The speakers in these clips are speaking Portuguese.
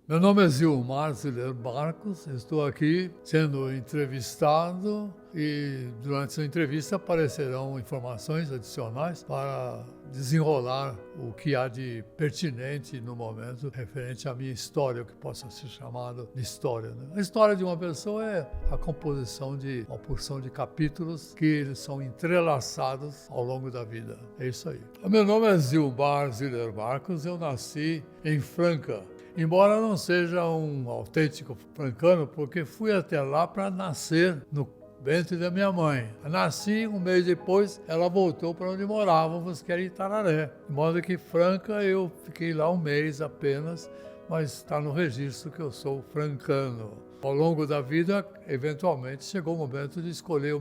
Meu nome é Zilmar Ziler Marcos, estou aqui sendo entrevistado e durante essa entrevista aparecerão informações adicionais para desenrolar o que há de pertinente no momento referente à minha história, o que possa ser chamado de história, né? A história de uma pessoa é a composição de uma porção de capítulos que eles são entrelaçados ao longo da vida. É isso aí. Meu nome é Zilmar Ziler Marcos, eu nasci em Franca. Embora não seja um autêntico francano, porque fui até lá para nascer no ventre da minha mãe. Eu nasci, um mês depois, ela voltou para onde morávamos, que era Itararé. De modo que Franca, eu fiquei lá um mês apenas, mas está no registro que eu sou francano. Ao longo da vida, eventualmente, chegou o momento de escolher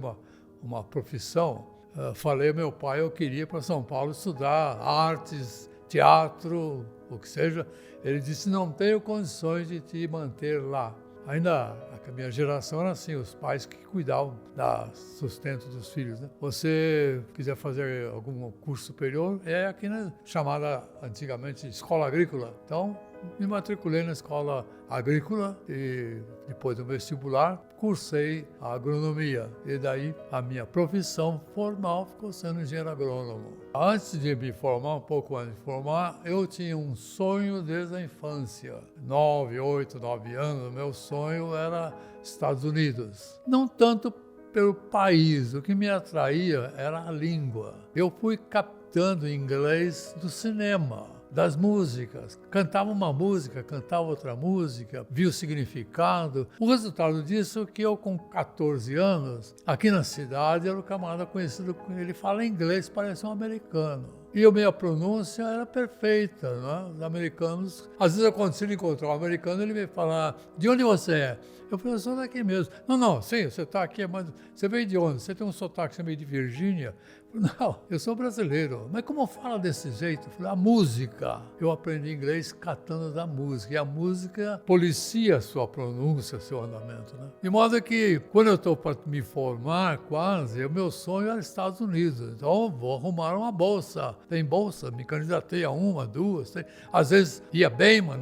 uma profissão. Falei ao meu pai, eu queria ir para São Paulo estudar artes, teatro, o que seja. Ele disse, não tenho condições de te manter lá. Ainda a minha geração era assim, os pais que cuidavam do sustento dos filhos, né? Você quiser fazer algum curso superior, é aqui na chamada antigamente escola agrícola. Então, me matriculei na escola agrícola e depois do vestibular cursei a agronomia. E daí a minha profissão formal ficou sendo engenheiro agrônomo. Antes de me formar, um pouco antes de formar, eu tinha um sonho desde a infância. 9 anos, meu sonho era Estados Unidos. Não tanto pelo país, o que me atraía era a língua. Eu fui captando inglês do cinema, das músicas. Cantava uma música, cantava outra música, via o significado. O resultado disso é que eu, com 14 anos, aqui na cidade, era o camarada conhecido, ele fala inglês, parece um americano. E a minha pronúncia era perfeita, né? Os americanos, às vezes acontecia de encontrar um americano, ele me falava, de onde você é? Eu falei, eu sou daqui mesmo. Não, sim, você está aqui, mas você veio de onde? Você tem um sotaque, você veio de Virgínia? Não, eu sou brasileiro. Mas como fala desse jeito? Eu falei, a música. Eu aprendi inglês catando da música. E a música policia a sua pronúncia, seu andamento, né? De modo que, quando eu estou para me formar, quase, o meu sonho era Estados Unidos. Então, vou arrumar uma bolsa. Tem bolsa? Me candidatei a uma, duas. Às vezes ia bem, mas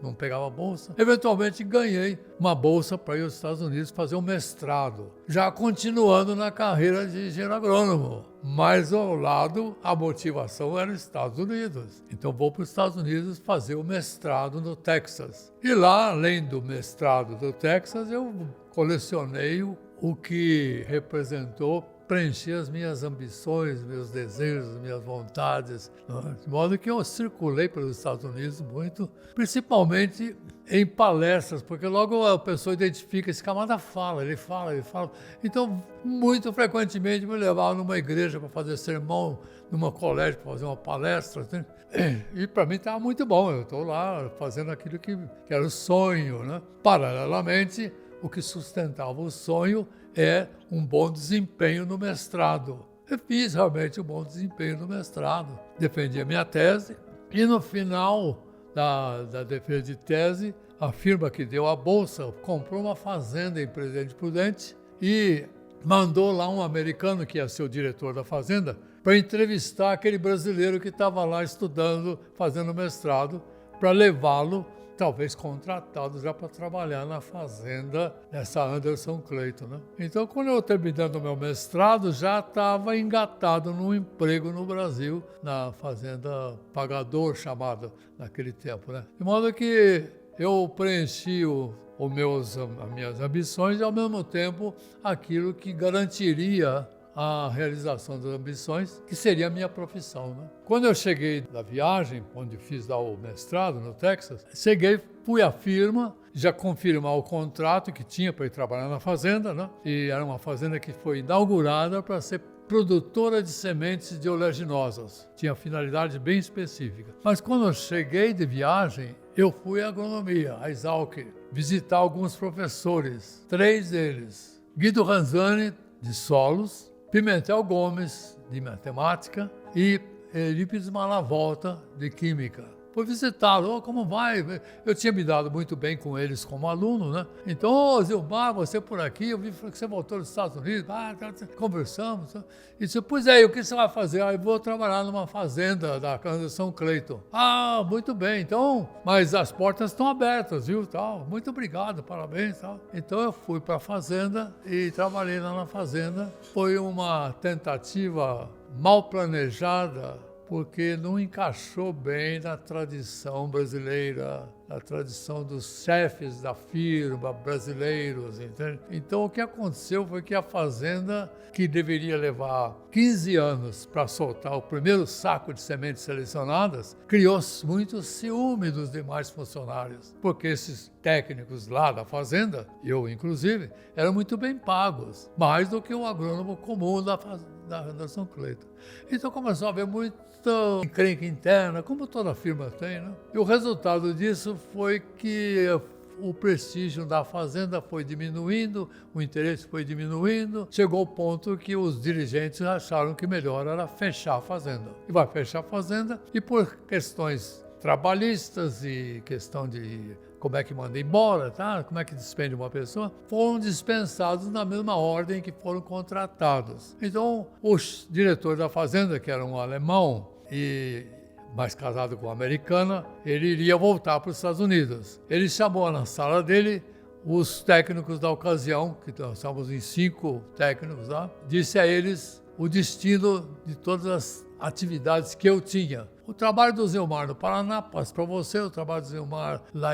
não pegava bolsa. Eventualmente ganhei uma bolsa para ir aos Estados Unidos fazer um mestrado, já continuando na carreira de engenheiro agrônomo. Mas ao lado, a motivação era os Estados Unidos. Então vou para os Estados Unidos fazer o mestrado no Texas. E lá, além do mestrado do Texas, eu colecionei o que representou preencher as minhas ambições, meus desejos, minhas vontades. De modo que eu circulei pelos Estados Unidos muito, principalmente em palestras, porque logo a pessoa identifica, esse camarada fala, ele fala. Então, muito frequentemente me levavam numa igreja para fazer sermão, numa colégio para fazer uma palestra. E para mim estava muito bom, eu estou lá fazendo aquilo que era o sonho, né? Paralelamente, o que sustentava o sonho é um bom desempenho no mestrado. Eu fiz realmente um bom desempenho no mestrado, defendi a minha tese e no final da defesa de tese, a firma que deu a bolsa comprou uma fazenda em Presidente Prudente e mandou lá um americano, que ia ser o diretor da fazenda, para entrevistar aquele brasileiro que estava lá estudando, fazendo mestrado, para levá-lo talvez contratado já para trabalhar na fazenda dessa Anderson Clayton, né? Então, quando eu terminando o meu mestrado, já estava engatado num emprego no Brasil, na fazenda Pagador, chamada naquele tempo, né? De modo que eu preenchi as minhas ambições e, ao mesmo tempo, aquilo que garantiria a realização das ambições, que seria a minha profissão, né? Quando eu cheguei da viagem, onde fiz lá o mestrado no Texas, fui à firma, já confirmar o contrato que tinha para ir trabalhar na fazenda, né? E era uma fazenda que foi inaugurada para ser produtora de sementes de oleaginosas. Tinha finalidade bem específica. Mas quando eu cheguei de viagem, eu fui à agronomia, a Exalc, visitar alguns professores, 3 deles. Guido Ranzani, de solos, Pimentel Gomes, de matemática, e Eurípides Malavolta, de química. fui visitá-lo, como vai? Eu tinha me dado muito bem com eles como aluno, né? Então, ô Zilmar, você por aqui, eu vi que você voltou dos Estados Unidos, conversamos. E disse, pois é, o que você vai fazer? Eu vou trabalhar numa fazenda da São Cleiton. Ah, muito bem, então, mas as portas estão abertas, viu? Tal. Muito obrigado, parabéns. Tal. Então eu fui para a fazenda e trabalhei lá na fazenda. Foi uma tentativa mal planejada, porque não encaixou bem na tradição brasileira, na tradição dos chefes da firma brasileiros, entende? Então o que aconteceu foi que a fazenda, que deveria levar 15 anos para soltar o primeiro saco de sementes selecionadas, criou muito ciúme dos demais funcionários, porque esses técnicos lá da fazenda, eu inclusive, eram muito bem pagos, mais do que o agrônomo comum da São Cleiton. Então começou a haver muita encrenca interna, como toda firma tem, né? E o resultado disso foi que o prestígio da fazenda foi diminuindo, o interesse foi diminuindo, chegou ao ponto que os dirigentes acharam que melhor era fechar a fazenda. E vai fechar a fazenda, e por questões trabalhistas e questão de como é que manda embora, tá? Como é que despende uma pessoa, foram dispensados na mesma ordem que foram contratados. Então, o diretor da fazenda, que era um alemão, mais casado com uma americana, ele iria voltar para os Estados Unidos. Ele chamou na sala dele os técnicos da ocasião, que nós estávamos em 5 técnicos lá, disse a eles o destino de todas as atividades que eu tinha. O trabalho do Zilmar no Paraná passa para você, o trabalho do Zilmar lá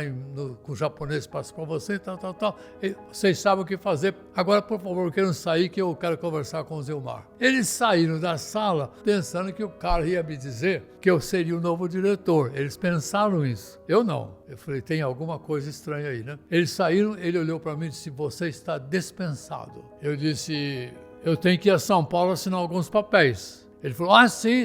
com o japonês passa para você, tal. E vocês sabem o que fazer. Agora, por favor, queiram sair que eu quero conversar com o Zilmar. Eles saíram da sala pensando que o cara ia me dizer que eu seria o novo diretor. Eles pensaram isso. Eu não. Eu falei, tem alguma coisa estranha aí, né? Eles saíram, ele olhou para mim e disse, você está dispensado. Eu disse, eu tenho que ir a São Paulo assinar alguns papéis. Ele falou, sim.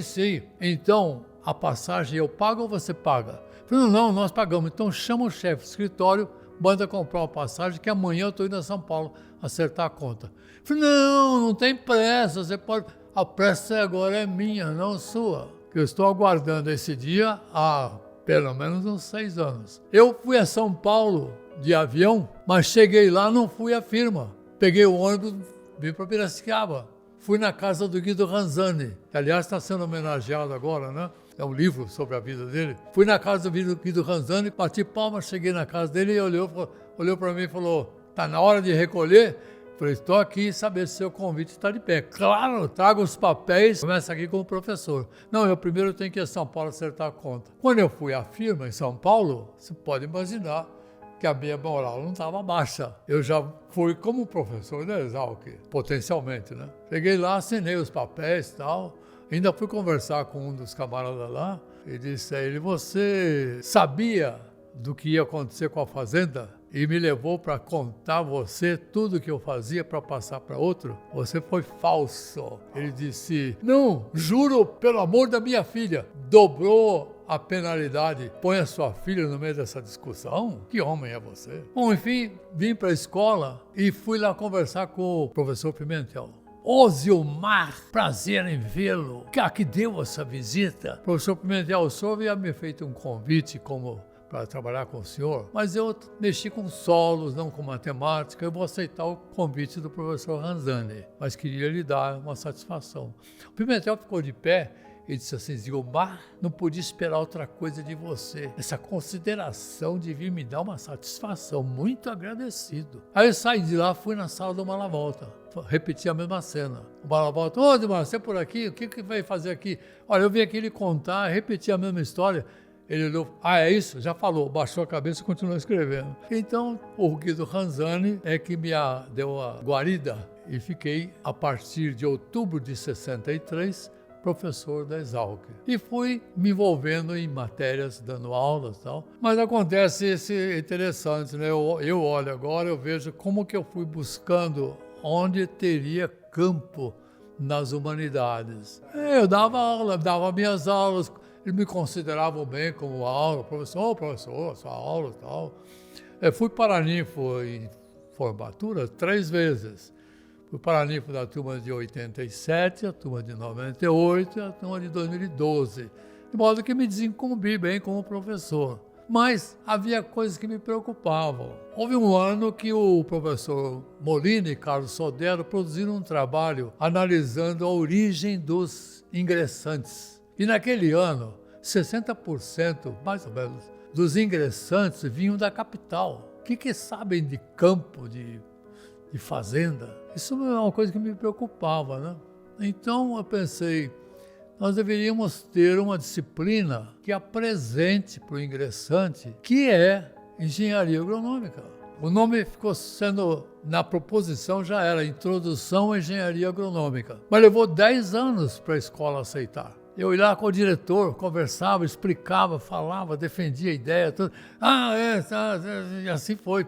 Então, a passagem eu pago ou você paga? Eu falei, não, nós pagamos. Então chama o chefe do escritório, manda comprar uma passagem que amanhã eu estou indo a São Paulo acertar a conta. Eu falei, não tem pressa, você pode... A pressa agora é minha, não sua. Eu estou aguardando esse dia há pelo menos uns 6 anos. Eu fui a São Paulo de avião, mas cheguei lá, não fui à firma. Peguei o ônibus, vim para Piracicaba. Fui na casa do Guido Ranzani, que aliás está sendo homenageado agora, né? É um livro sobre a vida dele. Fui na casa do Guido Ranzani, bati palma, cheguei na casa dele e olhou para mim e falou, tá na hora de recolher? Falei, estou aqui saber se seu convite está de pé. Claro, trago os papéis, começa aqui como professor. Não, eu primeiro tenho que ir a São Paulo acertar a conta. Quando eu fui à firma em São Paulo, você pode imaginar que a minha moral não estava baixa. Eu já fui como professor da Exalc, potencialmente, né? Cheguei lá, assinei os papéis e tal, ainda fui conversar com um dos camaradas lá e disse a ele, você sabia do que ia acontecer com a fazenda? E me levou para contar a você tudo que eu fazia para passar para outro? Você foi falso. Ele disse, não, juro pelo amor da minha filha. Dobrou a penalidade. Põe a sua filha no meio dessa discussão? Que homem é você? Bom, enfim, vim para a escola e fui lá conversar com o professor Pimentel. Ô Zilmar, prazer em vê-lo. Que deu essa visita? Professor Pimentel, o senhor havia me feito um convite para trabalhar com o senhor, mas eu mexi com solos, não com matemática, eu vou aceitar o convite do professor Ranzani, mas queria lhe dar uma satisfação. O Pimentel ficou de pé e disse assim, Zilmar, não podia esperar outra coisa de você, essa consideração de vir me dar uma satisfação, muito agradecido. Aí eu saí de lá, fui na sala do Malavolta, repeti a mesma cena. O Malavolta, ô Zilmar, você é por aqui? O que vai fazer aqui? Olha, eu vim aqui lhe contar, repetir a mesma história. Ele olhou, é isso? Já falou, baixou a cabeça e continuou escrevendo. Então, o Guido Ranzani é que me deu a guarida e fiquei, a partir de outubro de 63, professor da Exalc. E fui me envolvendo em matérias, dando aulas e tal. Mas acontece esse interessante, né? Eu olho agora, eu vejo como que eu fui buscando onde teria campo nas humanidades. Eu dava aula, dava minhas aulas, eles me consideravam bem como aula, professor, sua aula e tal. Eu fui paraninfo em formatura 3 vezes. Fui paraninfo da turma de 87, a turma de 98 e a turma de 2012. de modo que me desincumbi bem como professor. Mas havia coisas que me preocupavam. Houve um ano que o professor Molina e Carlos Sodero produziram um trabalho analisando a origem dos ingressantes. E naquele ano, 60%, mais ou menos, dos ingressantes vinham da capital. O que sabem de campo, de fazenda? Isso é uma coisa que me preocupava, né? Então eu pensei, nós deveríamos ter uma disciplina que apresente para o ingressante, que é engenharia agronômica. O nome ficou sendo, na proposição já era Introdução à Engenharia Agronômica, mas levou 10 anos para a escola aceitar. Eu ia lá com o diretor, conversava, explicava, falava, defendia a ideia, tudo. E assim foi.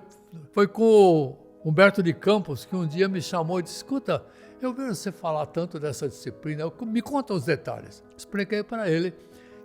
Foi com o Humberto de Campos, que um dia me chamou e disse, escuta, eu vejo você falar tanto dessa disciplina, me conta os detalhes. Expliquei para ele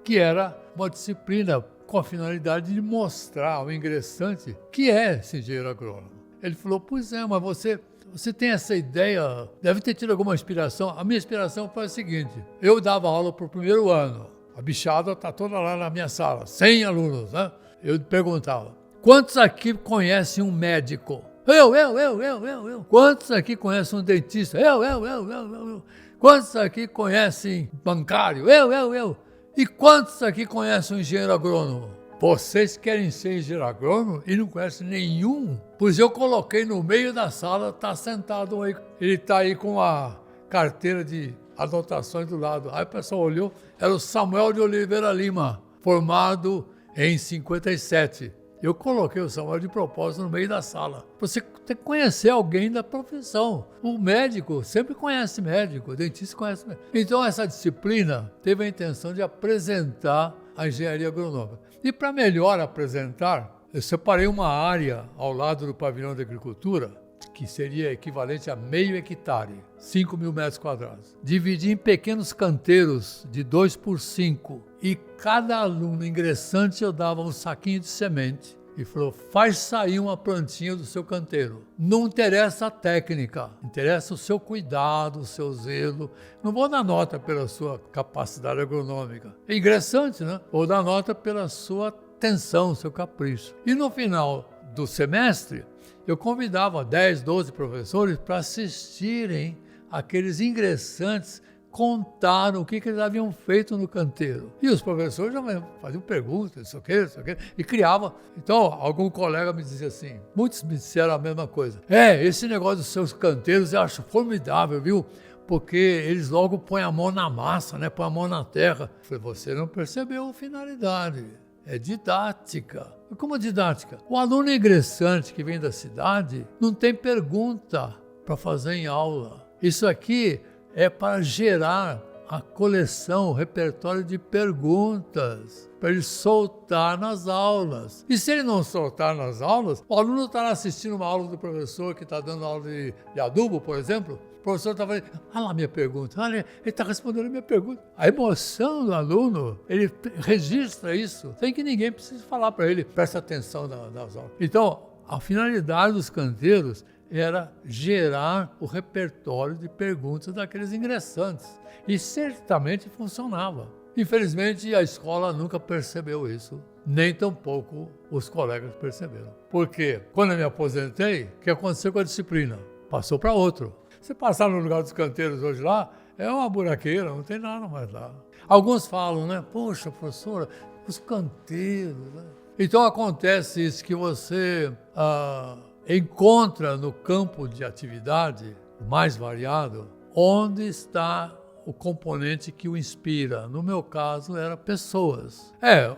que era uma disciplina com a finalidade de mostrar ao ingressante que é esse engenheiro agrônomo. Ele falou, pois é, mas você tem essa ideia, deve ter tido alguma inspiração. A minha inspiração foi a seguinte, eu dava aula para o primeiro ano, a bichada está toda lá na minha sala, 100 alunos, né? Eu perguntava, quantos aqui conhecem um médico? Eu. Quantos aqui conhecem um dentista? Eu. Quantos aqui conhecem bancário? Eu. E quantos aqui conhecem um engenheiro agrônomo? Vocês querem ser engenheiro agrônomo e não conhecem nenhum? Pois eu coloquei no meio da sala, está sentado aí. Ele está aí com a carteira de anotações do lado. Aí o pessoal olhou, era o Samuel de Oliveira Lima, formado em 57. Eu coloquei o Samuel de propósito no meio da sala. Você tem que conhecer alguém da profissão. O médico sempre conhece médico, o dentista conhece médico. Então essa disciplina teve a intenção de apresentar a engenharia agronômica. E para melhor apresentar, eu separei uma área ao lado do pavilhão da agricultura, que seria equivalente a meio hectare, 5.000 metros quadrados. Dividi em pequenos canteiros de 2 por 5 e cada aluno ingressante eu dava um saquinho de semente e falou, faz sair uma plantinha do seu canteiro. Não interessa a técnica, interessa o seu cuidado, o seu zelo. Não vou dar nota pela sua capacidade agronômica. É ingressante, né? Vou dar nota pela sua atenção, seu capricho. E no final do semestre, eu convidava 10, 12 professores para assistirem aqueles ingressantes contar o que eles haviam feito no canteiro. E os professores já faziam perguntas, isso aqui, e criavam. Então, algum colega me dizia assim, muitos me disseram a mesma coisa. Esse negócio dos seus canteiros eu acho formidável, viu? Porque eles logo põem a mão na massa, né? Põem a mão na terra. Eu falei, você não percebeu a finalidade. É didática. Como didática? O aluno ingressante que vem da cidade não tem pergunta para fazer em aula. Isso aqui é para gerar a coleção, o repertório de perguntas, para ele soltar nas aulas. E se ele não soltar nas aulas, o aluno está assistindo uma aula do professor que está dando aula de adubo, por exemplo, o professor está falando, olha lá minha pergunta, olha, ele está respondendo a minha pergunta. A emoção do aluno, ele registra isso, sem que ninguém precise falar para ele, presta atenção nas aulas. Então, a finalidade dos canteiros era gerar o repertório de perguntas daqueles ingressantes. E certamente funcionava. Infelizmente, a escola nunca percebeu isso, nem tampouco os colegas perceberam. Porque quando eu me aposentei, o que aconteceu com a disciplina? Passou para outro. Você passar no lugar dos canteiros hoje lá, é uma buraqueira, não tem nada mais lá. Alguns falam, né? Poxa, professora, os canteiros, né? Então acontece isso, que você encontra no campo de atividade mais variado onde está o componente que o inspira. No meu caso, era pessoas.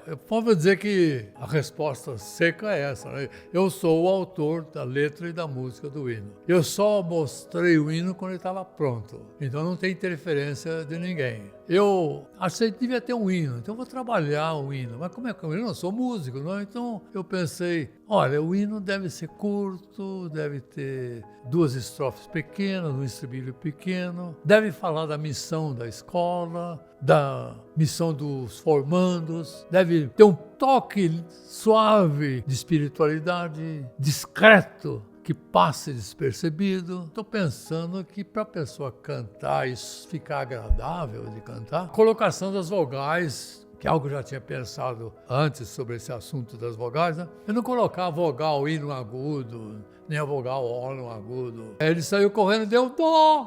Eu posso dizer que a resposta seca é essa, né? Eu sou o autor da letra e da música do hino. Eu só mostrei o hino quando ele estava pronto. Então não tem interferência de ninguém. Eu achei que devia ter um hino, então eu vou trabalhar o hino. Mas como é que eu não sou músico, não? Então eu pensei, olha, o hino deve ser curto, deve ter 2 estrofes pequenas, um estribilho pequeno, deve falar da missão da escola, da missão dos formandos, deve ter um toque suave de espiritualidade, discreto, que passe despercebido. Estou pensando que para a pessoa cantar e ficar agradável de cantar, a colocação das vogais, que é algo que eu já tinha pensado antes sobre esse assunto das vogais, né? Eu não colocava vogal I no agudo, nem a vogal O no agudo. Ele saiu correndo e deu dó,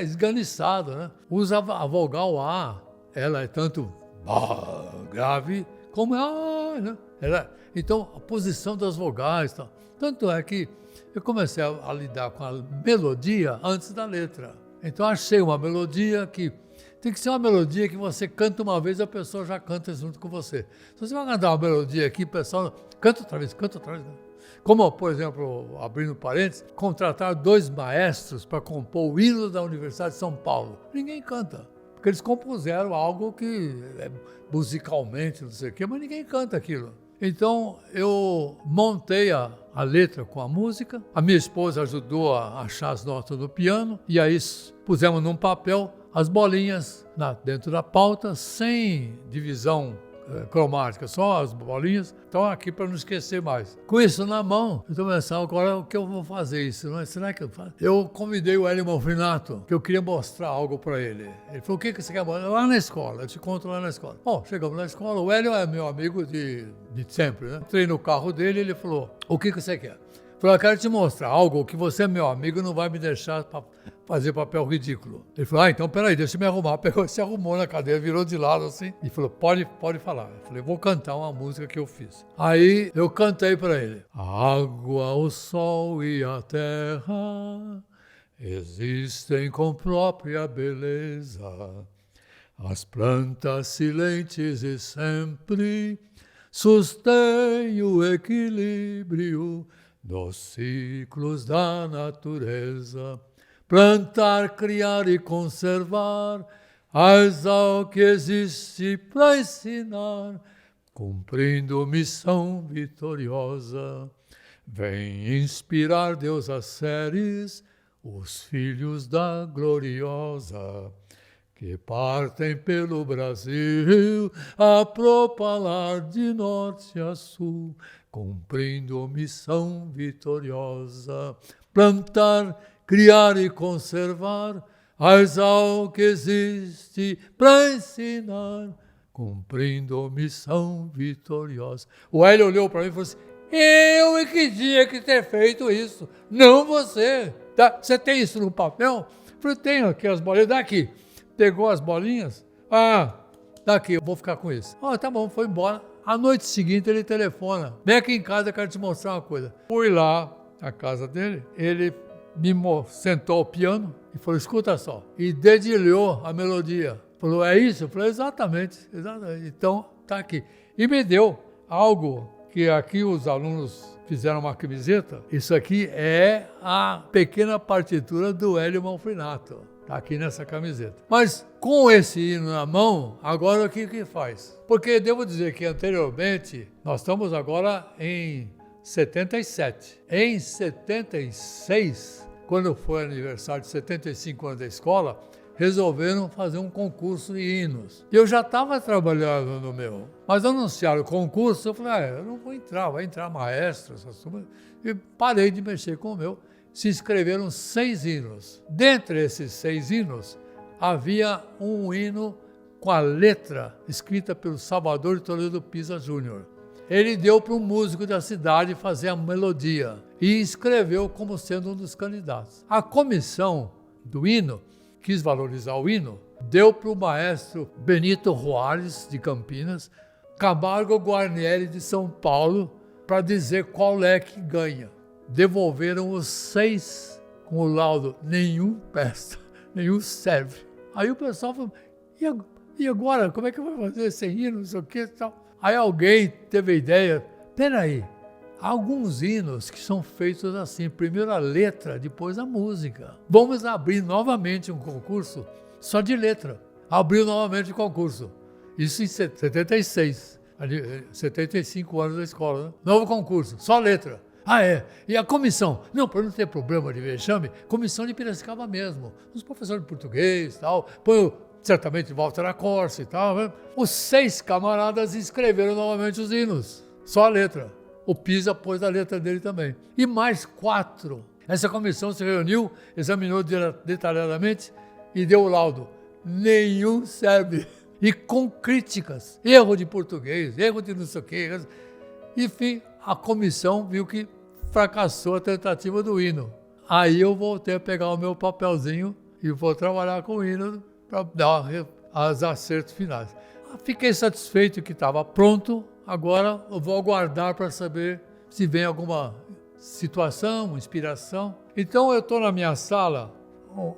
esganiçado, né? Usa a vogal A, ela é tanto grave como A, né? Então, a posição das vogais, tá? Tanto é que eu comecei a lidar com a melodia antes da letra. Então, achei uma melodia que tem que ser uma melodia que você canta uma vez e a pessoa já canta junto com você. Se você vai cantar uma melodia aqui, o pessoal canta outra vez. Como, por exemplo, abrindo parênteses, contratar 2 maestros para compor o hino da Universidade de São Paulo. Ninguém canta, porque eles compuseram algo que é musicalmente, não sei o quê, mas ninguém canta aquilo. Então, eu montei a letra com a música, a minha esposa ajudou a achar as notas do piano, e aí pusemos num papel as bolinhas dentro da pauta, sem divisão cromática, só as bolinhas, estão aqui para não esquecer mais. Com isso na mão, eu estou pensando agora o que eu vou fazer isso, não é? Será que eu faço? Eu convidei o Hélio Malfinato, que eu queria mostrar algo para ele. Ele falou, o que você quer mostrar? Lá na escola, eu te conto lá na escola. Bom, chegamos na escola, o Hélio é meu amigo de sempre, né? Entrei no carro dele e ele falou, o que você quer? Eu falei, eu quero te mostrar algo que você é meu amigo e não vai me deixar fazer papel ridículo. Ele falou, então peraí, deixa eu me arrumar. Pegou, se arrumou na cadeira, virou de lado assim e falou, pode falar. Eu falei, vou cantar uma música que eu fiz. Aí eu cantei para ele. A água, o sol e a terra existem com própria beleza. As plantas silentes e sempre sustêm o equilíbrio dos ciclos da natureza. Plantar, criar e conservar ao que existe para ensinar, cumprindo missão vitoriosa. Vem inspirar Deus a seres, os filhos da gloriosa, que partem pelo Brasil a propalar de norte a sul, cumprindo missão vitoriosa. Plantar, criar e conservar ao que existe para ensinar, cumprindo missão vitoriosa. O Hélio olhou para mim e falou assim, eu é que tinha que ter feito isso, não você. Tá? Você tem isso no papel? Eu falei, tenho aqui as bolinhas, daqui. Pegou as bolinhas, daqui, eu vou ficar com isso. Tá bom, foi embora. À noite seguinte ele telefona, vem aqui em casa, eu quero te mostrar uma coisa. Fui lá na casa dele, ele me sentou ao piano e falou, escuta só, e dedilhou a melodia. Falou, é isso? Eu falei, exatamente. Então, tá aqui. E me deu algo que aqui os alunos fizeram uma camiseta. Isso aqui é a pequena partitura do Hélio Malfinato. Está aqui nessa camiseta. Mas com esse hino na mão, agora o que faz? Porque devo dizer que anteriormente, nós estamos agora em 77. Em 76, quando foi aniversário de 75 anos da escola, resolveram fazer um concurso de hinos. Eu já estava trabalhando no meu, mas anunciaram o concurso, eu falei, eu não vou entrar, vai entrar maestro, essas turmas, e parei de mexer com o meu. Se inscreveram 6 hinos. Dentre esses 6 hinos, havia um hino com a letra escrita pelo Salvador de Toledo Pisa Júnior. Ele deu para um músico da cidade fazer a melodia e escreveu como sendo um dos candidatos. A comissão do hino quis valorizar o hino, deu para o maestro Benito Juárez, de Campinas, Camargo Guarnieri, de São Paulo, para dizer qual é que ganha. Devolveram os 6 com o laudo, nenhum presta, nenhum serve. Aí o pessoal falou, e agora, como é que vai fazer esse hino, não sei o que e tal. Aí alguém teve a ideia, peraí, há alguns hinos que são feitos assim, primeiro a letra, depois a música. Vamos abrir novamente um concurso só de letra. Abriu novamente o concurso. Isso em 76, 75 anos da escola, né? Novo concurso, só letra. E a comissão? Não, para não ter problema de vexame, comissão de Piracicaba mesmo. Os professores de português e tal, põe certamente Walter Acorce e tal. Né? Os 6 camaradas escreveram novamente os hinos, só a letra. O Pisa pôs a letra dele também. E mais 4. Essa comissão se reuniu, examinou detalhadamente e deu o laudo. Nenhum serve. e com críticas, erro de português, erro de não sei o quê. Enfim, a comissão viu que fracassou a tentativa do hino. Aí eu voltei a pegar o meu papelzinho e vou trabalhar com o hino para dar os acertos finais. Fiquei satisfeito que estava pronto, agora eu vou aguardar para saber se vem alguma situação, inspiração. Então eu estou na minha sala,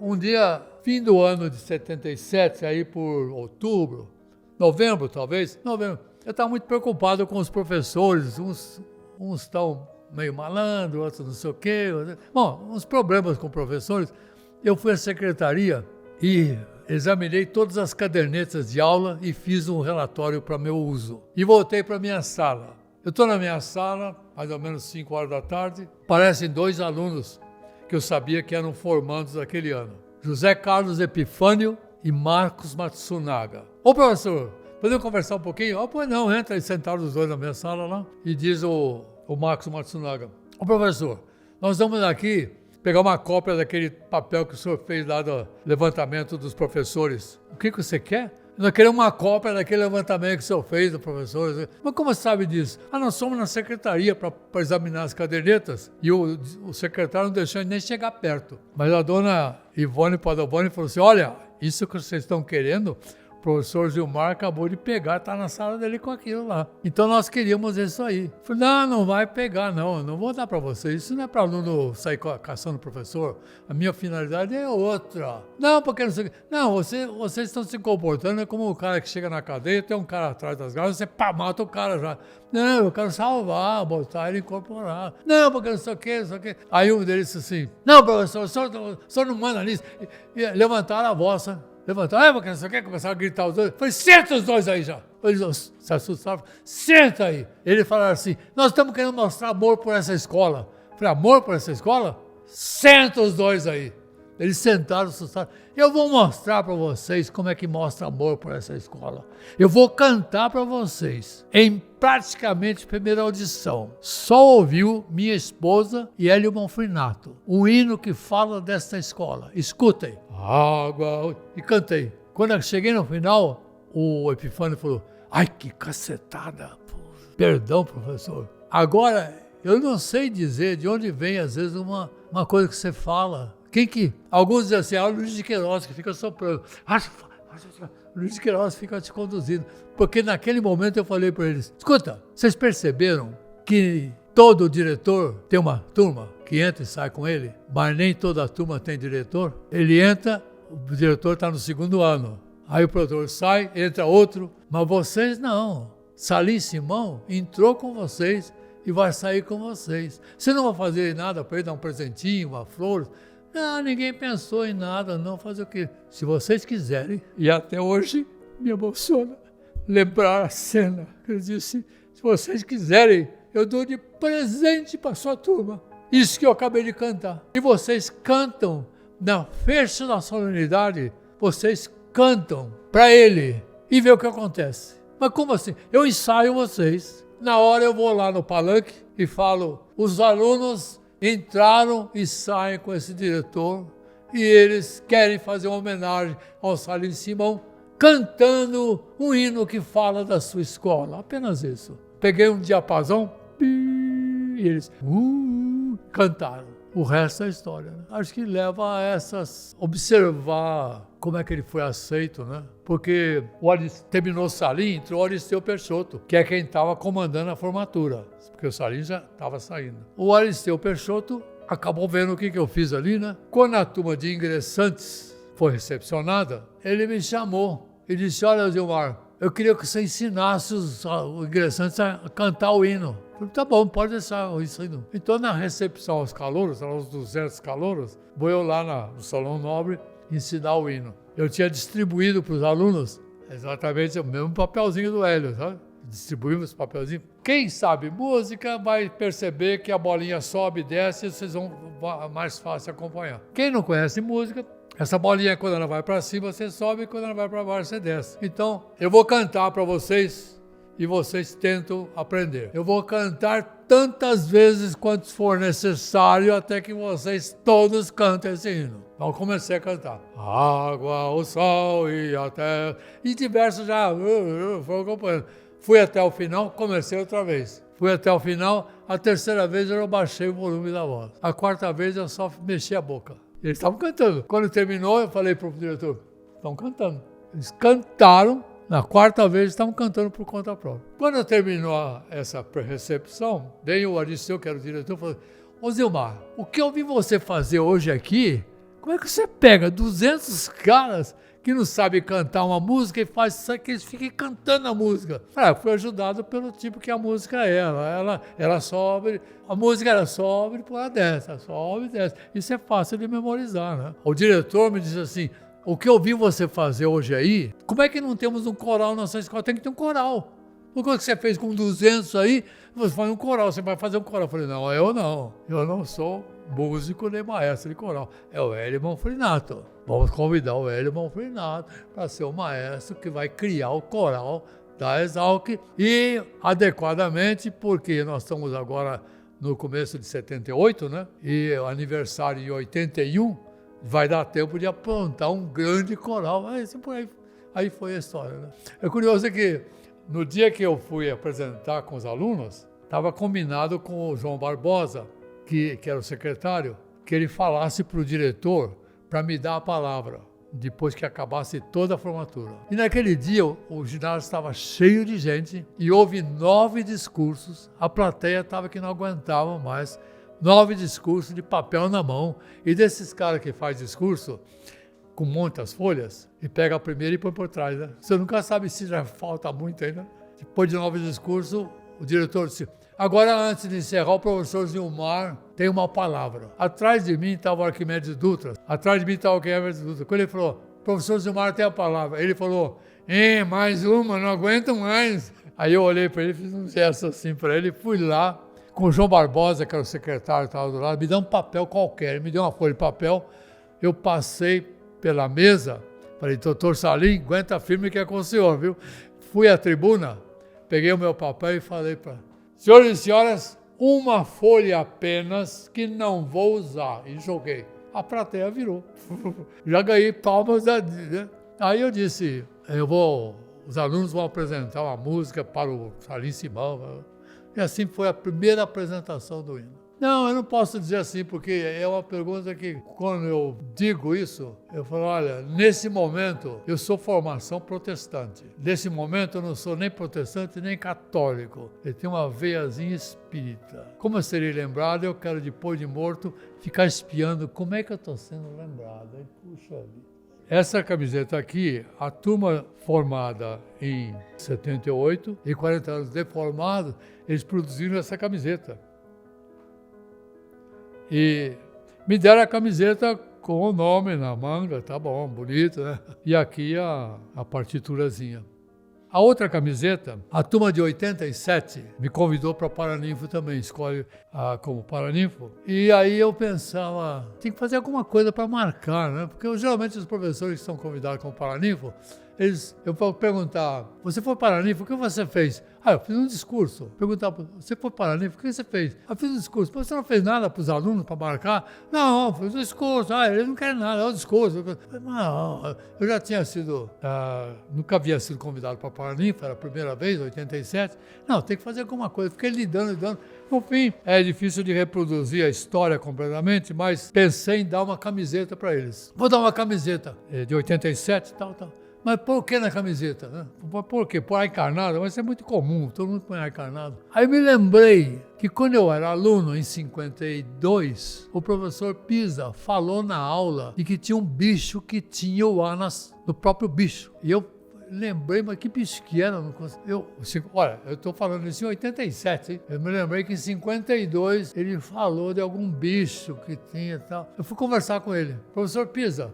um dia, fim do ano de 77, aí por outubro, novembro talvez, eu estava muito preocupado com os professores, uns estão meio malandro, outros não sei o quê. Bom, uns problemas com professores. Eu fui à secretaria e examinei todas as cadernetas de aula e fiz um relatório para meu uso. E voltei para minha sala. Eu estou na minha sala, mais ou menos 5 horas da tarde, aparecem 2 alunos que eu sabia que eram formandos daquele ano. José Carlos Epifânio e Marcos Matsunaga. Ô professor, podemos conversar um pouquinho? Pois não, entra e sentaram os dois na minha sala lá. E diz o Marcos Matsunaga: ô professor, nós vamos aqui pegar uma cópia daquele papel que o senhor fez lá do levantamento dos professores. O que você quer? Nós queremos uma cópia daquele levantamento que o senhor fez do professor. Mas como você sabe disso? Nós somos na secretaria para examinar as cadernetas e o secretário não deixou nem chegar perto. Mas a dona Ivone Padovani falou assim: olha, isso que vocês estão querendo, o professor Gilmar acabou de pegar, está na sala dele com aquilo lá. Então nós queríamos isso aí. Falei: não vai pegar não vou dar para vocês. Isso não é para aluno sair caçando o professor. A minha finalidade é outra. Não, porque não sei. Não, vocês estão se comportando como o cara que chega na cadeia, tem um cara atrás das garras, você mata o cara já. Não, eu quero salvar, botar ele, incorporar. Não, porque não sei o quê. Aí um deles disse assim: não, professor, o senhor não manda nisso. E levantaram a voz, levantaram, porque não sei o quê, começaram a gritar os dois. Falei: senta os dois aí já. Eles se assustaram. Senta aí. Eles falaram assim: nós estamos querendo mostrar amor por essa escola. Falei: amor por essa escola? Senta os dois aí. Eles sentaram, assustaram. Eu vou mostrar para vocês como é que mostra amor por essa escola. Eu vou cantar para vocês. Em praticamente primeira audição, só ouviu minha esposa e Hélio Manfrinato, um hino que fala desta escola. Escutem. Água. E cantei. Quando eu cheguei no final, o Epifânio falou: ai, que cacetada. Perdão, professor. Agora, eu não sei dizer de onde vem, às vezes, uma coisa que você fala. Alguns dizem assim: o Luiz de Queiroz que fica soprando. O Luiz de Queiroz fica te conduzindo. Porque naquele momento eu falei para eles: escuta, vocês perceberam que todo diretor tem uma turma que entra e sai com ele, mas nem toda a turma tem diretor? Ele entra, o diretor está no 2º ano. Aí o produtor sai, entra outro, mas vocês não. Salim Simão entrou com vocês e vai sair com vocês. Você não vai fazer nada para ele, dar um presentinho, uma flor? Não, ninguém pensou em nada, não. Fazer o quê? Se vocês quiserem, e até hoje me emociona lembrar a cena que ele disse: se vocês quiserem, eu dou de presente para sua turma isso que eu acabei de cantar. E vocês cantam na fecha da solenidade, vocês cantam para ele e vê o que acontece. Mas como assim? Eu ensaio vocês. Na hora eu vou lá no palanque e falo: os alunos entraram e saem com esse diretor e eles querem fazer uma homenagem ao Salim Simão cantando um hino que fala da sua escola. Apenas isso. Peguei um diapasão e eles cantaram. O resto é história, né? Acho que leva a observar como é que ele foi aceito, né? Porque terminou o Salim, entrou o Aristeu Peixoto, que é quem estava comandando a formatura, porque o Salim já estava saindo. O Aristeu Peixoto acabou vendo o que eu fiz ali, né? Quando a turma de ingressantes foi recepcionada, ele me chamou e disse: olha, Gilmar, eu queria que você ensinasse os ingressantes a cantar o hino. Eu falei: tá bom, pode deixar isso aí. Então, na recepção aos calouros, aos 200 calouros, vou eu lá no Salão Nobre ensinar o hino. Eu tinha distribuído para os alunos exatamente o mesmo papelzinho do Hélio, sabe? Distribuímos esse papelzinho. Quem sabe música vai perceber que a bolinha sobe e desce e vocês vão mais fácil acompanhar. Quem não conhece música, essa bolinha, quando ela vai para cima, você sobe, e quando ela vai para baixo, você desce. Então, eu vou cantar para vocês e vocês tentam aprender. Eu vou cantar tantas vezes quanto for necessário até que vocês todos cantem esse hino. Então comecei a cantar. Água, o sol e a terra. E diversos já foram acompanhando. Fui até o final, comecei outra vez. Fui até o final, a terceira vez eu baixei o volume da voz. A quarta vez eu só mexi a boca. Eles estavam cantando. Quando terminou, eu falei para o diretor, estão cantando. Eles cantaram, na quarta vez estavam cantando por conta própria. Quando terminou essa pré-recepção, veio o Aristeu, que era o diretor, e falou, ô Zilmar, o que eu vi você fazer hoje aqui, como é que você pega 200 caras que não sabem cantar uma música e faz isso que eles fiquem cantando a música? Fui ajudado pelo tipo que a música era. Ela sobe, a música era sobe, por ela desce, sobe e desce. Isso é fácil de memorizar, né? O diretor me disse assim, o que eu vi você fazer hoje aí, como é que não temos um coral na nossa escola? Tem que ter um coral. O que você fez com 200 aí, você faz um coral, você vai fazer um coral. Eu falei, não, eu não sou músico nem maestro de coral, é o Hélio Manfrinato. Vamos convidar o Hélio Manfrinato para ser o maestro que vai criar o coral da Exalc e adequadamente, porque nós estamos agora no começo de 78, né? E o aniversário de 81, vai dar tempo de aprontar um grande coral. Aí foi a história, né? É curioso que no dia que eu fui apresentar com os alunos, estava combinado com o João Barbosa, que era o secretário, que ele falasse para o diretor para me dar a palavra, depois que acabasse toda a formatura. E naquele dia o ginásio estava cheio de gente e houve 9 discursos, a plateia estava que não aguentava mais, 9 discursos de papel na mão, e desses caras que faz discurso com muitas folhas, e pega a primeira e põe por trás, né? Você nunca sabe se já falta muito ainda. Depois de 9 discursos, o diretor disse, agora antes de encerrar, o professor Zilmar tem uma palavra. Atrás de mim estava o Arquimedes Dutra, atrás de mim estava o Arquimedes Dutra. Quando ele falou, professor Zilmar tem a palavra, ele falou, mais uma, não aguento mais. Aí eu olhei para ele, fiz um gesto assim para ele, fui lá, com o João Barbosa, que era o secretário que estava do lado, me deu um papel qualquer, ele me deu uma folha de papel, eu passei pela mesa, falei, doutor Salim, aguenta firme que é com o senhor, viu? Fui à tribuna, peguei o meu papel e falei para senhores e senhoras, uma folha apenas que não vou usar, e joguei. A plateia virou, já ganhei palmas, né? Aí eu disse, os alunos vão apresentar uma música para o Salim Simão, e assim foi a primeira apresentação do hino. Não, eu não posso dizer assim, porque é uma pergunta que, quando eu digo isso, eu falo, olha, nesse momento eu sou formação protestante. Nesse momento eu não sou nem protestante nem católico. Eu tenho uma veiazinha espírita. Como eu serei lembrado, eu quero, depois de morto, ficar espiando como é que eu estou sendo lembrado. Aí, puxa vida. Essa camiseta aqui, a turma formada em 78 e 40 anos de formado, eles produziram essa camiseta. E me deram a camiseta com o nome na manga, tá bom, bonito, né? E aqui a partiturazinha. A outra camiseta, a turma de 87, me convidou para Paraninfo também, escolhe como Paraninfo. E aí eu pensava, tem que fazer alguma coisa para marcar, né? Porque geralmente os professores que são convidados como Paraninfo, eu vou perguntar, você foi Paraninfo, o que você fez? Eu fiz um discurso. Perguntar, você foi Paraninfo, o que você fez? Eu fiz um discurso. Você não fez nada para os alunos, para marcar? Não, fiz um discurso. Eles não querem nada, é um discurso. Não, eu já tinha sido, nunca havia sido convidado para Paraninfo, era a primeira vez, 87. Não, tem que fazer alguma coisa. Fiquei lidando. No fim, é difícil de reproduzir a história completamente, mas pensei em dar uma camiseta para eles. Vou dar uma camiseta de 87, tal. Mas por que na camiseta? Né? Por quê? Por A Encarnado? Mas isso é muito comum, todo mundo põe A Encarnado. Aí me lembrei que quando eu era aluno, em 52, o professor Pisa falou na aula de que tinha um bicho que tinha o A no próprio bicho. E eu lembrei, mas que bicho que era? Olha, eu estou falando isso em 87, hein? Eu me lembrei que em 52 ele falou de algum bicho que tinha e tal. Eu fui conversar com ele. Professor Pisa,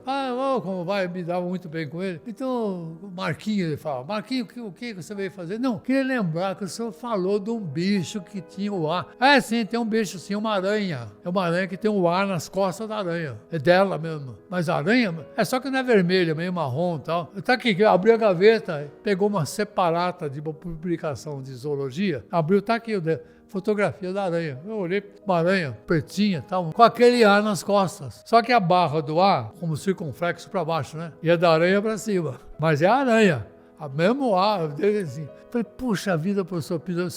como vai? Me dava muito bem com ele. Então, o Marquinhos, ele fala, Marquinhos, o que você veio fazer? Não, queria lembrar que o senhor falou de um bicho que tinha o A. Sim, tem um bicho, sim, uma aranha. É uma aranha que tem o A nas costas da aranha. É dela mesmo. Mas a aranha, é só que não é vermelha, meio marrom e tal. Tá aqui, eu abri a gaveta, gaveta, pegou uma separata de uma publicação de zoologia, abriu, tá aqui, fotografia da aranha. Eu olhei, uma aranha pretinha, tal, com aquele ar nas costas. Só que a barra do ar, como circunflexo para baixo, né? E a da aranha para cima. Mas é a aranha. A mesmo ar, dele assim. Falei, puxa vida, professor Pisa,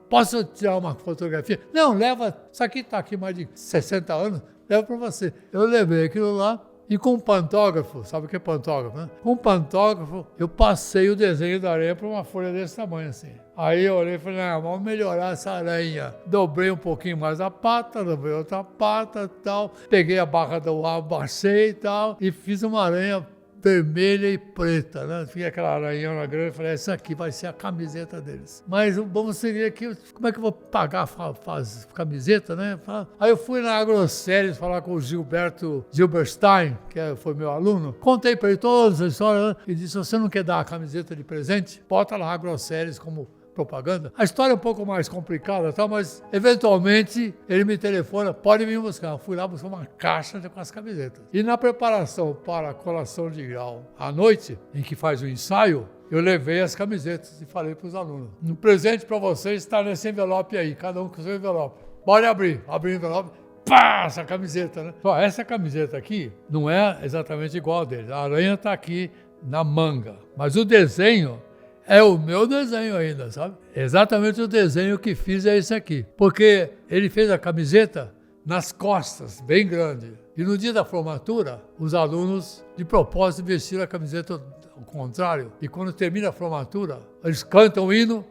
posso tirar uma fotografia? Não, leva, isso aqui está aqui mais de 60 anos, leva para você. Eu levei aquilo lá e com um pantógrafo, sabe o que é pantógrafo, né? Com um pantógrafo, eu passei o desenho da aranha para uma folha desse tamanho assim. Aí eu olhei e falei, vamos melhorar essa aranha. Dobrei um pouquinho mais a pata, dobrei outra pata e tal. Peguei a barra do ar, baixei e tal, e fiz uma aranha vermelha e preta, né? Fiquei aquela aranhona grande e falei, essa aqui vai ser a camiseta deles. Mas o bom seria que, como é que eu vou pagar a camiseta, né? Aí eu fui na AgroSéries falar com o Gilberstein, que foi meu aluno, contei para ele toda essa história, né? E disse, você não quer dar a camiseta de presente? Bota lá a AgroSéries como propaganda. A história é um pouco mais complicada, tá? Mas eventualmente ele me telefona, pode vir buscar. Eu fui lá buscar uma caixa com as camisetas. E na preparação para a colação de grau à noite, em que faz o ensaio, eu levei as camisetas e falei para os alunos, um presente para vocês está nesse envelope aí, cada um com o seu envelope. Pode abrir. Abri o envelope, pá, essa camiseta, né? Só essa camiseta aqui não é exatamente igual a deles. A aranha está aqui na manga, mas o desenho é o meu desenho ainda, sabe? Exatamente o desenho que fiz é esse aqui. Porque ele fez a camiseta nas costas, bem grande. E no dia da formatura, os alunos, de propósito, vestiram a camiseta ao contrário. E quando termina a formatura, eles cantam o hino.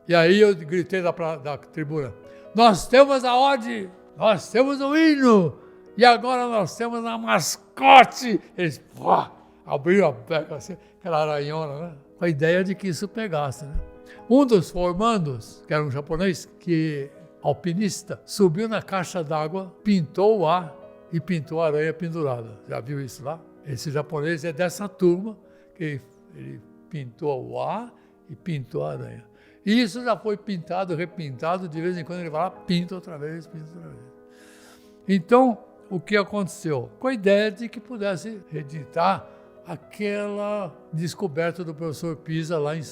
E aí eu gritei da tribuna, nós temos a ode, nós temos o hino. E agora nós temos a mascote. Eles abriram a boca assim, aquela aranhona, né? Com a ideia de que isso pegasse, né? Um dos formandos, que era um japonês, alpinista, subiu na caixa d'água, pintou o ar e pintou a aranha pendurada. Já viu isso lá? Esse japonês é dessa turma, que ele pintou o ar e pintou a aranha. E isso já foi pintado, repintado, de vez em quando ele vai lá, pinta outra vez, pinta outra vez. Então, o que aconteceu? Com a ideia de que pudesse editar aquela descoberta do professor Pisa lá em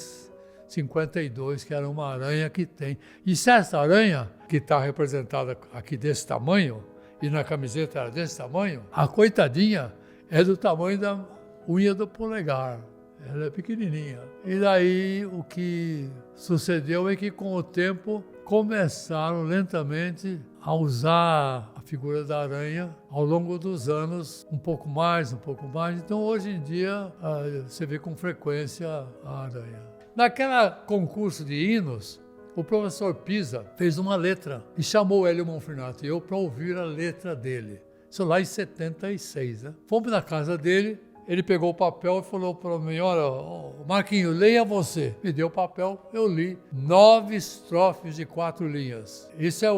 52, que era uma aranha que tem. E se essa aranha, que está representada aqui desse tamanho, e na camiseta era desse tamanho, a coitadinha é do tamanho da unha do polegar. Ela é pequenininha. E daí o que sucedeu é que com o tempo começaram lentamente a usar a figura da aranha ao longo dos anos, um pouco mais. Então, hoje em dia, você vê com frequência a aranha. Naquele concurso de hinos, o professor Pisa fez uma letra e chamou Hélio Monferrato e eu para ouvir a letra dele. Isso lá em 76, né? Fomos na casa dele, ele pegou o papel e falou para mim, olha, Marquinho, leia você. Me deu o papel, eu li 9 estrofes de 4 linhas. Isso é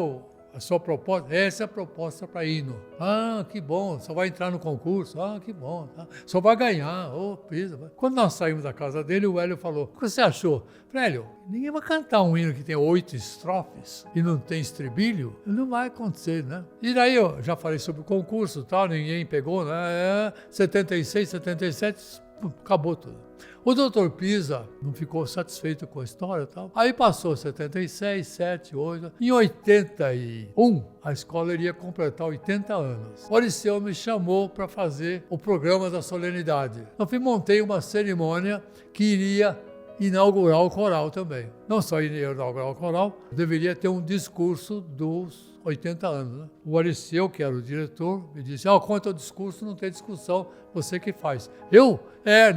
a sua proposta? Essa é a proposta para hino. Ah, que bom, só vai entrar no concurso. Ah, que bom, tá? Só vai ganhar. Pisa. Quando nós saímos da casa dele, o Hélio falou, o que você achou? Falei, Hélio, ninguém vai cantar um hino que tem 8 estrofes e não tem estribilho. Não vai acontecer, né? E daí eu já falei sobre o concurso e tal, ninguém pegou, né? 76, 77, acabou tudo. O doutor Pisa não ficou satisfeito com a história e tal. Aí passou 76, 7, 8. Em 81, a escola iria completar 80 anos. O Liceu me chamou para fazer o programa da solenidade. Eu montei uma cerimônia que iria inaugurar o coral também. Não só iria inaugurar o coral, deveria ter um discurso dos 80 anos. Né? O Ariceu, que era o diretor, me disse, quanto ao discurso, não tem discussão, você que faz. Eu?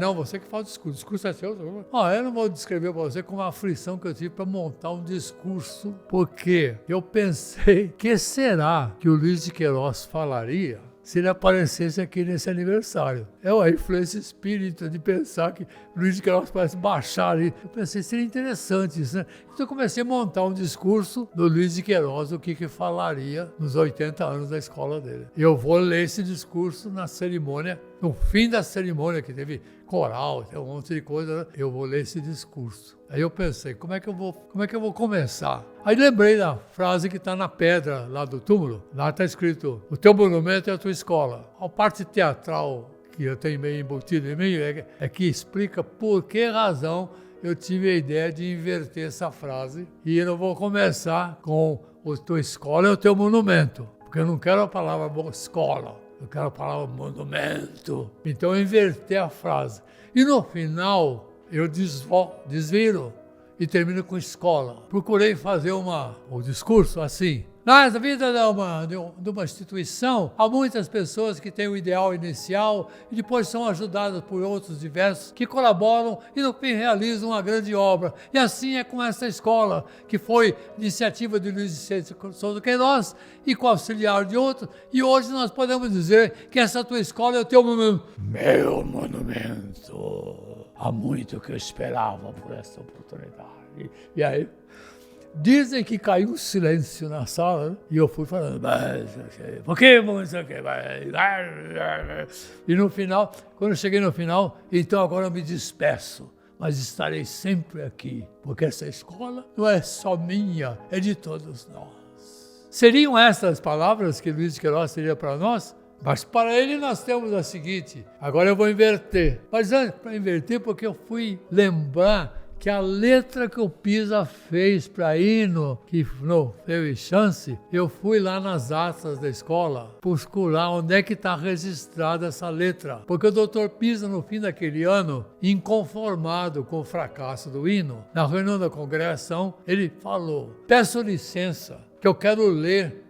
Não, você que faz o discurso. O discurso é seu. Eu não vou descrever para você como a aflição que eu tive para montar um discurso, porque eu pensei, que será que o Luiz de Queiroz falaria se ele aparecesse aqui nesse aniversário? Aí foi esse espírito de pensar que Luiz de Queiroz parece baixar ali. Eu pensei, seria interessante isso, né? Então eu comecei a montar um discurso do Luiz de Queiroz, o que falaria nos 80 anos da escola dele. Eu vou ler esse discurso na cerimônia, no fim da cerimônia, que teve coral, tem um monte de coisa, né? Eu vou ler esse discurso. Aí eu pensei, como é que eu vou começar? Aí lembrei da frase que está na pedra lá do túmulo. Lá está escrito, o teu monumento é a tua escola. A parte teatral que eu tenho meio embutido em mim, é que explica por que razão eu tive a ideia de inverter essa frase. E eu não vou começar com a tua escola é o teu monumento, porque eu não quero a palavra escola, eu quero a palavra monumento. Então eu inverti a frase. E no final eu desviro e termino com escola. Procurei fazer o discurso assim. Na vida de uma instituição, há muitas pessoas que têm o ideal inicial e depois são ajudadas por outros diversos que colaboram e no fim realizam uma grande obra. E assim é com essa escola, que foi iniciativa de Luiz Vicente Souza Queiroz e com auxiliar de outros. E hoje nós podemos dizer que essa tua escola é o teu monumento. Meu monumento! Há muito que eu esperava por essa oportunidade. E aí... Dizem que caiu um silêncio na sala, né? E eu fui falando, por que vamos aqui? E no final, quando eu cheguei no final, então agora eu me despeço, mas estarei sempre aqui, porque essa escola não é só minha, é de todos nós. Seriam essas palavras que Luiz de Queiroz teria para nós? Mas para ele nós temos a seguinte, agora eu vou inverter. Mas antes, para inverter, porque eu fui lembrar que a letra que o Pisa fez para hino, que não teve chance, eu fui lá nas atas da escola procurar onde é que está registrada essa letra. Porque o Dr. Pisa, no fim daquele ano, inconformado com o fracasso do hino, na reunião da congregação, ele falou, peço licença, que eu quero ler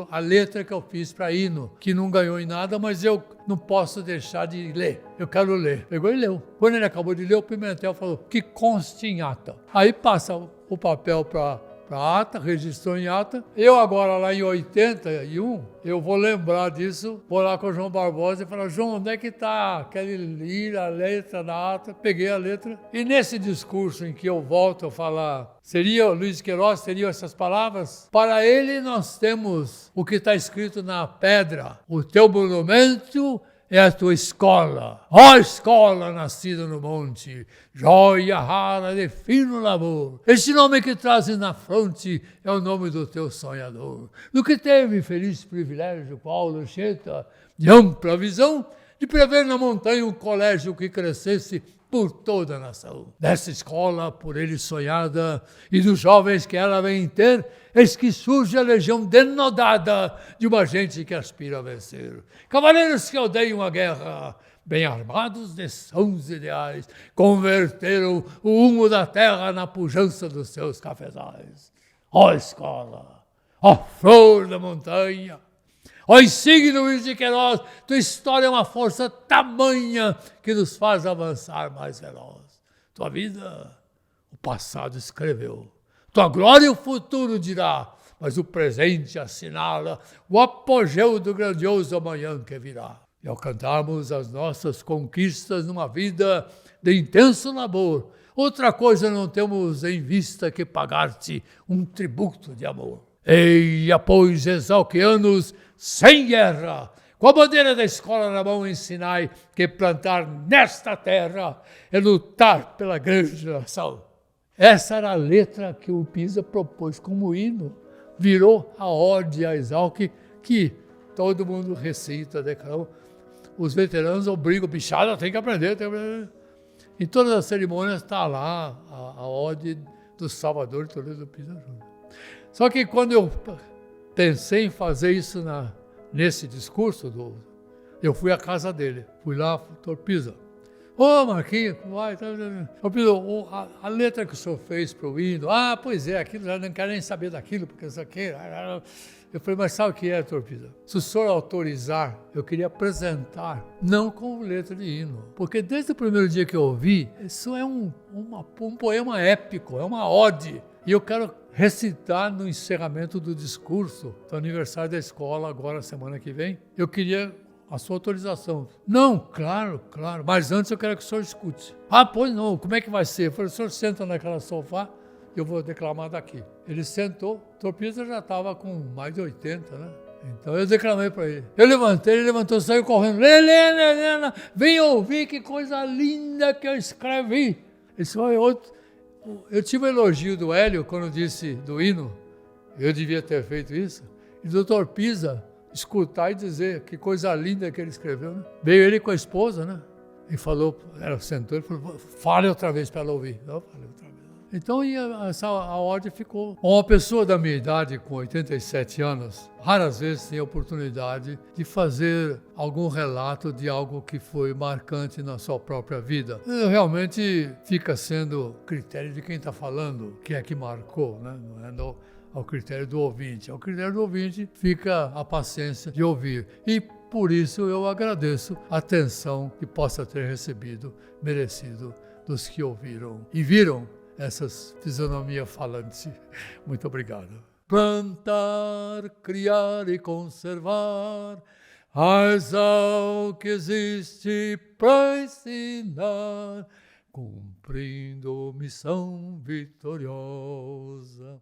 a letra que eu fiz para hino, que não ganhou em nada, mas eu não posso deixar de ler. Eu quero ler. Pegou e leu. Quando ele acabou de ler, o Pimentel falou que conste em ata. Aí passa o papel para ata, registrou em ata. Eu agora, lá em 81, eu vou lembrar disso, vou lá com o João Barbosa e falar, João, onde é que está? Quer ler a letra da ata? Peguei a letra. E nesse discurso em que eu volto a falar, seria Luiz Queiroz, seriam essas palavras? Para ele nós temos o que está escrito na pedra. O teu monumento é a tua escola. Ó escola nascida no monte, joia rara de fino labor. Este nome que trazes na fronte é o nome do teu sonhador. Do que teve feliz privilégio Paulo Anchieta, de ampla visão, de prever na montanha um colégio que crescesse por toda a nação. Dessa escola, por ele sonhada, e dos jovens que ela vem ter, eis que surge a legião denodada de uma gente que aspira a vencer. Cavaleiros que odeiam a guerra, bem armados de sãos ideais, converteram o humo da terra na pujança dos seus cafezais. Ó escola, ó flor da montanha, ó insígnia Luiz de Queiroz, tua história é uma força tamanha que nos faz avançar mais veloz. Tua vida, o passado escreveu. Tua glória o futuro dirá, mas o presente assinala o apogeu do grandioso amanhã que virá. E ao cantarmos as nossas conquistas numa vida de intenso labor, outra coisa não temos em vista que pagar-te um tributo de amor. Eia, pois, exalquianos, sem guerra, com a bandeira da escola na mão ensinai que plantar nesta terra é lutar pela grande nação. Essa era a letra que o Pisa propôs como hino, virou a ode a Exalc, que todo mundo recita, declama. Os veteranos obrigam, bichada, tem que aprender, tem que aprender. Em todas as cerimônias está lá a ode do Salvador de Toledo do Pisa Júnior. Só que quando eu pensei em fazer isso nesse discurso, eu fui à casa dele, fui lá, doutor Pisa. Ô, Marquinhos, vai, a letra que o senhor fez para o hino, pois é, aquilo, já não quero nem saber daquilo, porque isso aqui... Eu falei, mas sabe o que é, doutor Pisa? Se o senhor autorizar, eu queria apresentar, não com letra de hino, porque desde o primeiro dia que eu ouvi, isso é um poema épico, é uma ode, e eu quero recitar no encerramento do discurso do aniversário da escola, agora, semana que vem, eu queria a sua autorização. Não, claro, mas antes eu quero que o senhor escute. Pois não, como é que vai ser? Eu falei, o senhor senta naquela sofá, eu vou declamar daqui. Ele sentou, o doutor Pisa já estava com mais de 80, né? Então eu declamei para ele. Eu levantei, ele levantou, saiu correndo. Helena, vem ouvir que coisa linda que eu escrevi. Esse foi outro. Eu tive um elogio do Hélio quando disse do hino, eu devia ter feito isso, e o doutor Pisa escutar e dizer que coisa linda que ele escreveu, né? Veio ele com a esposa, né? E falou, ela sentou e falou, fale outra vez para ela ouvir. Eu falei outra vez. Então a ordem ficou. Uma pessoa da minha idade, com 87 anos, raras vezes tem a oportunidade de fazer algum relato de algo que foi marcante na sua própria vida. Realmente fica sendo critério de quem está falando, que é que marcou, né? Não é ao critério do ouvinte. Ao critério do ouvinte fica a paciência de ouvir. E por isso eu agradeço a atenção que possa ter recebido, merecido, dos que ouviram e viram essas fisionomias falantes. Muito obrigado. Plantar, criar e conservar as ao que existe para ensinar, cumprindo missão vitoriosa.